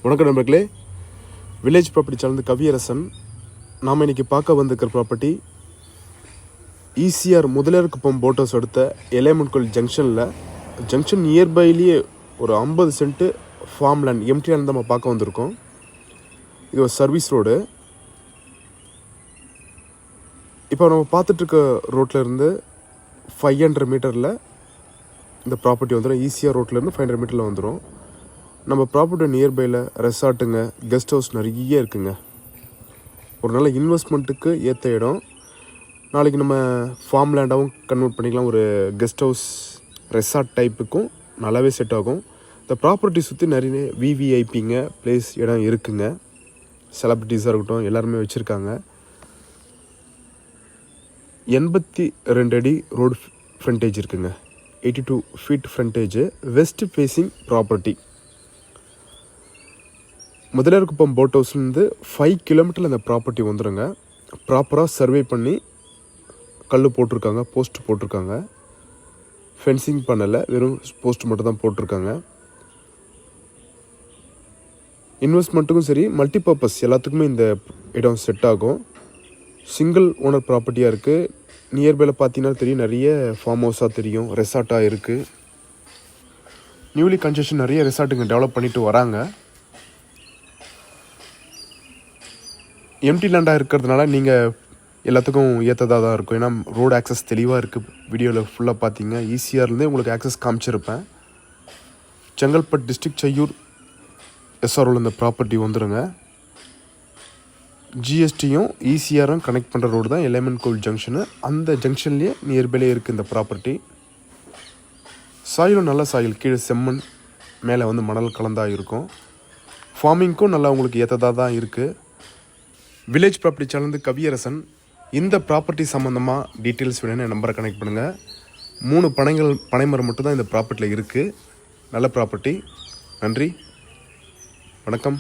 வணக்கம் நண்பர்களே, village property channel Kaviyarasan. நாம் இன்றைக்கி பார்க்க வந்திருக்கிற property ECR Mudaliarkuppam boat house அடுத்த எலையம்மன் கோயில் ஜங்ஷன் நியர்பைலேயே ஒரு 50 cent farm land empty land நம்ம பார்க்க வந்திருக்கோம். இது ஒரு சர்வீஸ் ரோடு. இப்போ நம்ம பார்த்துட்ருக்க ரோட்லேருந்து 500 மீட்டரில் இந்த ப்ராப்பர்ட்டி வந்துடும். ஈசிஆர் ரோட்லேருந்து 500 மீட்டரில் வந்துடும். நம்ம ப்ராப்பர்ட்டி நியர்பையில் ரெசார்ட்டுங்க, கெஸ்ட் ஹவுஸ் நிறைய இருக்குங்க. ஒரு நல்ல இன்வெஸ்ட்மெண்ட்டுக்கு ஏற்ற இடம். நாளைக்கு நம்ம ஃபார்ம் லேண்டாகவும் கன்வெர்ட் பண்ணிக்கலாம். ஒரு கெஸ்ட் ஹவுஸ் ரெசார்ட் டைப்புக்கும் நல்லாவே செட் ஆகும். இந்த ப்ராப்பர்ட்டி சுற்றி நிறைய விவிஐபிங்க பிளேஸ் இடம் இருக்குங்க. செலிப்ரிட்டிஸாக இருக்கட்டும் எல்லாருமே வச்சுருக்காங்க. 82 அடி ரோடு ஃப்ரண்டேஜ் இருக்குங்க. 82 feet frontage. West facing property. Mudaliarkuppam boat ஹவுஸ்லேருந்து 5 கிலோமீட்டரில் அந்த ப்ராப்பர்ட்டி வந்துடுங்க. ப்ராப்பராக சர்வே பண்ணி கல் போட்டிருக்காங்க, போஸ்ட் போட்டிருக்காங்க. ஃபென்சிங் பண்ணலை, வெறும் போஸ்ட் மட்டும் தான் போட்டிருக்காங்க. இன்வெஸ்ட்மெண்ட்டுக்கும் சரி, மல்டிபர்பஸ் எல்லாத்துக்குமே இந்த இடம் செட் ஆகும். சிங்கிள் ஓனர் ப்ராப்பர்ட்டியாக இருக்குது. நியர்பையில் பார்த்தீங்கன்னா தெரியும், நிறைய ஃபார்ம் ஹவுஸாக தெரியும், ரெசார்ட்டாக இருக்குது. நியூலி கன்ஸ்ட்ரக்ஷன் நிறைய ரெசார்ட்டுங்க டெவலப் பண்ணிட்டு வராங்க. எம்டி லேண்டாக இருக்கிறதுனால நீங்கள் எல்லாத்துக்கும் ஏற்றதாக தான் இருக்கும். ஏன்னா ரோடு ஆக்சஸ் தெளிவாக இருக்குது. வீடியோவில் ஃபுல்லாக பார்த்தீங்க. ஈசிஆர்லேருந்தே உங்களுக்கு ஆக்சஸ் காமிச்சிருப்பேன். செங்கல்பட்டு டிஸ்ட்ரிக்ட் செய்யூர் எஸ்ஆர்ஓவில் இந்த ப்ராப்பர்ட்டி வந்துடுங்க. ஜிஎஸ்டியும் ஈசிஆரும் கனெக்ட் பண்ணுற ரோடு தான் எலையம்மன் கோயில் ஜங்ஷனு. அந்த ஜங்ஷன்லேயே நியர்பைலே இருக்குது இந்த ப்ராப்பர்ட்டி. சாயிலும் நல்ல சாயில், கீழே செம்மண், மேலே வந்து மணல் கலந்தாக இருக்கும். ஃபார்மிங்க்கும் நல்லா உங்களுக்கு ஏற்றதாக தான் இருக்குது. Village property channel Kaviyarasan. இந்த ப்ராப்பர்ட்டி சம்மந்தமாக டீட்டெயில்ஸ் வேணும்னு நம்பரை கனெக்ட் பண்ணுங்கள். 3 பனைமரம் மட்டும் தான் இந்த ப்ராப்பர்ட்டியில் இருக்குது. நல்ல ப்ராப்பர்ட்டி. நன்றி, வணக்கம்.